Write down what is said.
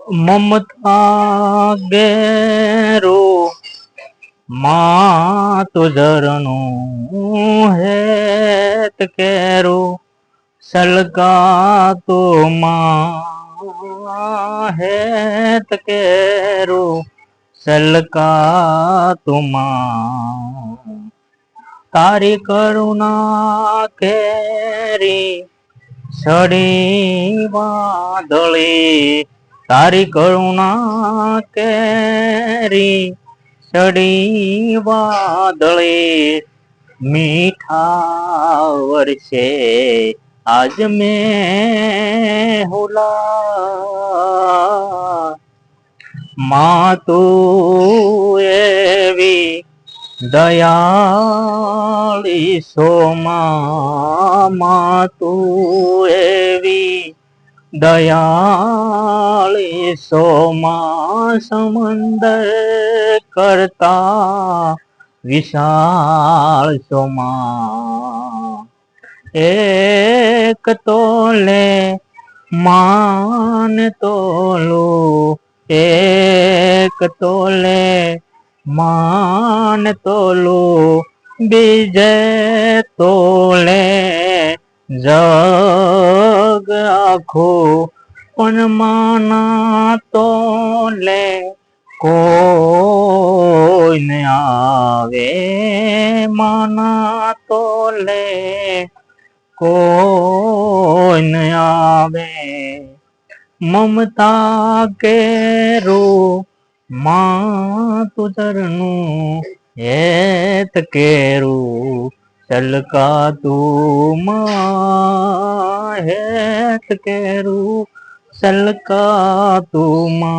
મમતા ગેરો માં તુજરનું હેત કેરો સલકા તો માં હેત કેરો સલકા તુમાં તારી કરુણા કેરી સડી વાદળી તારી કરુણા કેરી સડી વાદળી મીઠા વર્ષે આજ મેં હુલા માં તું એવી દયાળી સોમાં તું એવી દયાળી સોમાં સમંદર કરતા વિશાળ સોમાં એક તોલે માન તોલું એક તોલે માન તોલું બીજે તોલે જગ આખું પણ માના તોલે કોઈ ન આવે માના તોલે કોઈ ન આવે મમતા કેરું માં તુજરનું હેત કેરું સલકા તું માં હેત કેરું સલકા તું માં